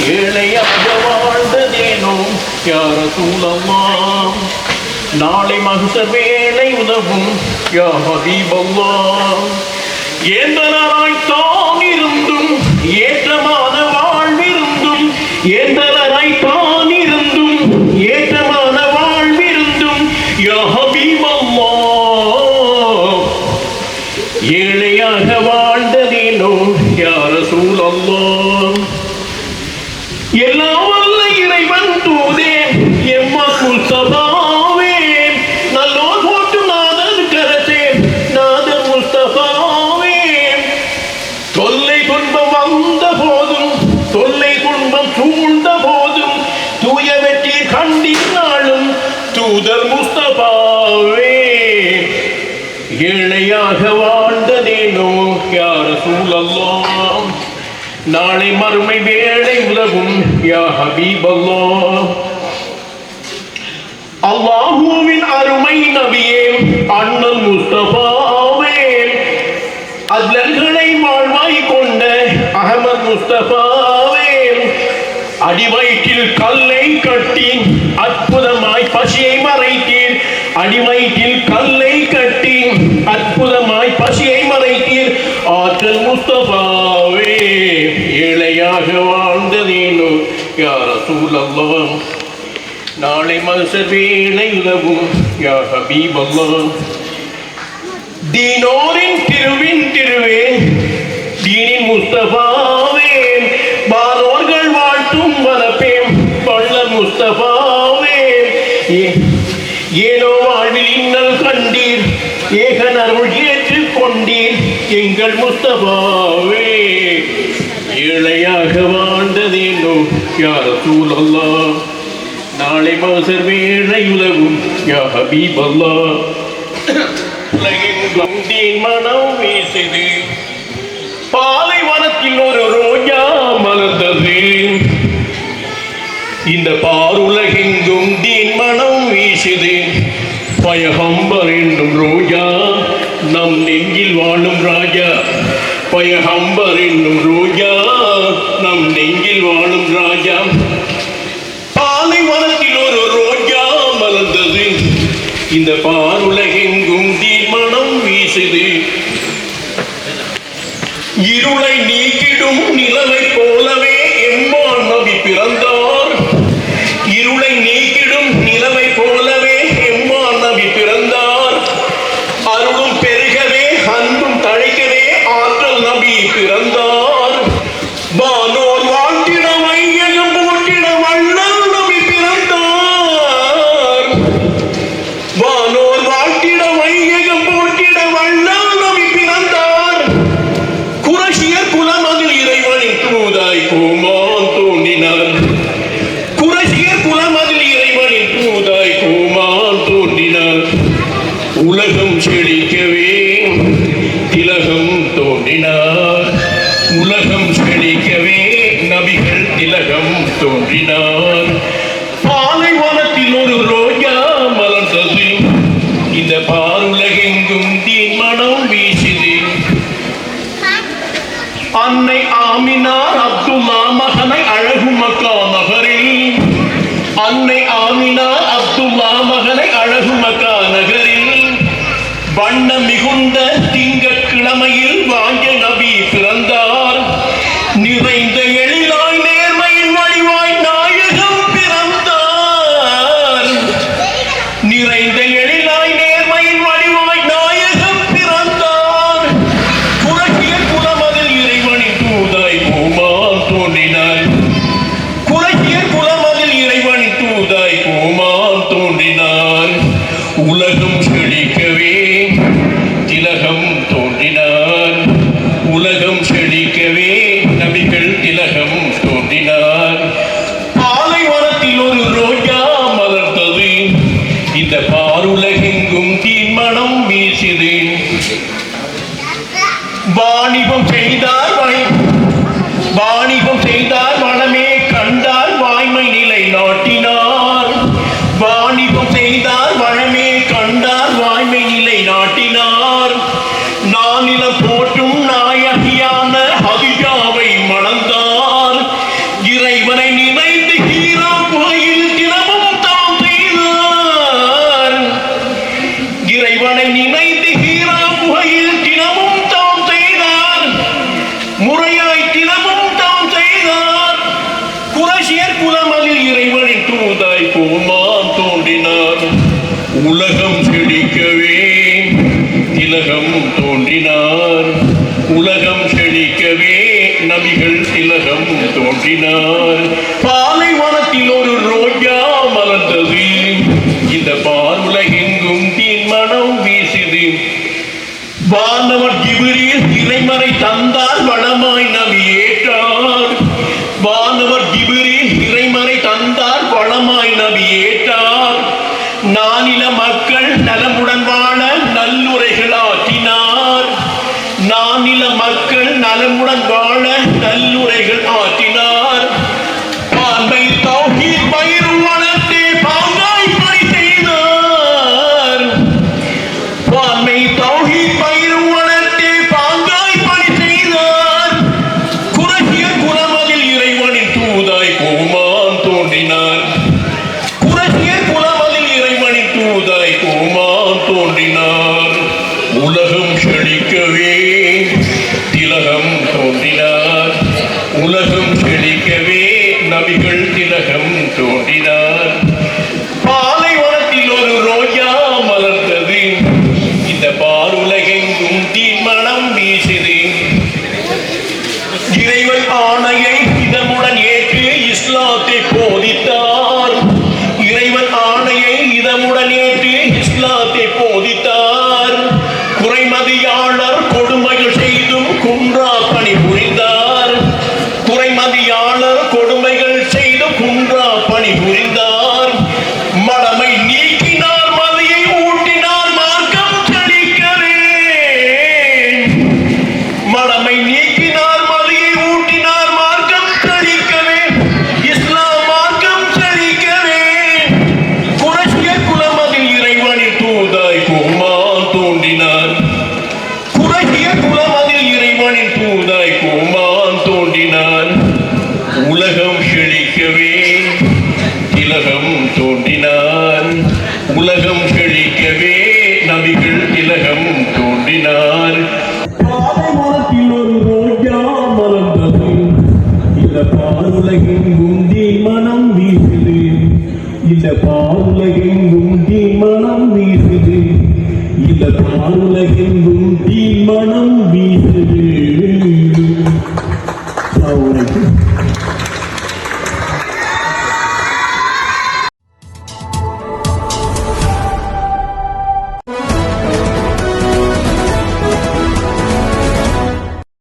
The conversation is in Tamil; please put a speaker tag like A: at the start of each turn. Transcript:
A: ஏழையாக வாழ்ந்ததேனோ யா ரசூலல்லாஹ், நாளை மகசர் வேளை உதவும் யா ஹபீபல்லாஹ். ஏந்தலராய் தான் இருந்தும் ஏற்றமான வாழ்விருந்தும், ஏந்தலராய் தான் இருந்தும் ஏற்றமான வாழ்விருந்தும் யா ஹபீபல்லாஹ், ஏழையாக வாழ்ந்ததேனோ யா ரசூலல்லாஹ். எல்லாம் வல்ல இறைவன் தூதே எம்மா முஸ்தபாவே, நல்லோர் போட்டு நாதன் கரசே நாதன் முஸ்தபாவே. தொல்லை துன்பம் வந்த போதும் தொல்லை துன்பம் சூழ்ந்த போதும் தூய வெற்றி கண்டினாலும் தூதர் முஸ்தபாவே, ஏழையாக வாழ்ந்ததேனோ யா ரசூலல்லாஹ், நாளை மறுமை வேளை உதவும் யா ஹபீபல்லாஹ். அல்லாஹுவின் அருமை நபியே அண்ணல் முஸ்தபாவே, அத்லர்களை வாழ்வாய் கொண்ட அஹமத் முஸ்தபாவே, அடிவயிற்றில் கல்லை கட்டி அற்புதமாய் பசியை மறைத்தீர், அடிவயிற்றில் கல்லை கட்டி அற்புதமாய் பசியை மறைத்தீர் ஆற்றல் முஸ்தபாவே, ஏழையாக வாழ்ந்ததேனோ யா ரசூலல்லாஹ், நாளை மகசர் வேளை உதவும் யா ஹபீபல்லாஹ். தீனோரின் திருவின் திருவே தீனின் முஸ்தபாவே, வானோர்கள் வாழ்த்தும் வனப்பே வல்ல முஸ்தபாவே, ஏனோ வாழ்வில் இன்னல் கண்டீர் ஏகன் அருள் ஏற்றுக் கொண்டீர் எங்கள் முஸ்தபாவே, ஏழையாக வாழ்ந்ததேனோ யா ரசூலல்லாஹ், நாளை மகசர் வேளை உதவும் யா ஹபீபல்லாஹ். உலகெங்கும் தீன் மனம் வீசுது, பாலைவனத்தில் ஒரு ரோஜா மலர்ந்தது, இந்த பாருலகெங்கும் தீன் மனம் வீசுது, பயகம்பர் என்னும் ரோஜா நம் நெஞ்சில் வாழும் ராஜா, பயகம்பர் என்னும் ரோஜா நம் நெஞ்சில் வாழும் ராஜா. பாலைவனத்தில் ஒரு ரோஜா மலர்ந்தது, இந்த பாருலகெங்கும் தீர்மணம் வீசுது, இருளை நீக்கிடும் நிலவை போலவே எம்மான் நபி பிறந்தார், இருளை நீக்கிடும் நிலவை போலவே எம்மான் நபி பிறந்தார், அருளும் பெருகவே அன்பும் தழைக்கவே ஆற்றல் நபி பிறந்தார், வானோர் வாழ்த்திட வையகம் போற்றிட வள்ளல் நபி பிறந்தார், வானோர் வாழ்த்திட வையகம் போற்றிட வள்ளல் நபி பிறந்தார், குரஷியர் குலமதில் இறைவனின் தூதாய் கோமான் தோன்றினார், குரஷியர் குலமதில் இறைவனின் தூதாய் கோமான் தோன்றினார், உலகம் செழிக்கவே திலகம் தோன்றினார், உலகம் செழிக்கவே திலகம் தோன்றினார். பாலைவனத்தில் ஒரு ரோஜா மலர்ந்தது. இந்த பாருலகெங்கும் தீன் மனம் வீசுது. வானவர் ஜிப்ரீல் இறைமறை தந்தார், வளமாய் நபி ஏற்றார். வானவர் ஜிப்ரீல் இறைமறை தந்தார், வளமாய் நபி ஏற்றார். நானில மக்கள் நலமுடன் வாழ நல்லுரைகள் ஆற்றினார். நானில மக்கள் நலமுடன் வாழ நல்லுரைகள் ஆற்றினார். பான்மை தௌஹீத் பயிர் வளர்த்து பாங்காய் பணி செய்தார். பான்மை தௌஹீத் பயிர் வளர்த்து பாங்காய் பணி செய்தார். குறைஷிய குலமதில் இறைவனின் தூதாய் கோமான் தோன்றினார். குறைஷிய குலமதில் இறைவனின் தூதாய் கோமான் தோன்றினார். உலகம் செழிக்கவே திலகம் தோன்றினார். உலகம் செழிக்கவே நபிகள் திலகம் தோன்றினார். பாலைவனத்தில் ஒரு ரோஜா மலர்ந்தது. இந்த பாருலகெங்கும் தீமணம் வீசுது. இறைவன் ஆணையை இதமுடன் ஏற்று இஸ்லாத்தை போதித்தார். இறைவன் ஆணையை இதமுடன் ஏற்று இஸ்லாத்தை போதித்தார். குறைமதியாளர் கொடுமைகள் செய்தும் குன்றா பணி புரிந்தார். குறைமதியாளர் கொடுமைகள் செய்தும் குன்றா பணி புரிந்தார். மடமை நீக்கினார், மதியை ஊட்டினார், மார்க்கம் செழிக்கவே. மடமை நீக்கினார், மதியை ஊட்டினார், மார்க்கம் செழிக்கவே. இஸ்லாம் மார்க்கம் செழிக்கவே. குறைஷிய குலமதில் இறைவனின் தூதாய் கோமான் தோன்றினார். குறைஷிய குலமதில் இறைவனின் தூதாய் கோமான் தோன்றினார். உலகம் செழிக்கவே திலகம் தோன்றினார். உலகம் செழிக்கவே நபிகள் திலகம் தோன்றினார். பாலைவனத்தில் ஒரு ரோஜா மலர்ந்தது. இந்த பாருலகெங்கும் தீமணம் வீசுது. இந்த பாருலகெங்கும் தீமணம் வீசுது. இந்த பாருலகெங்கும் தீமணம் வீசுது.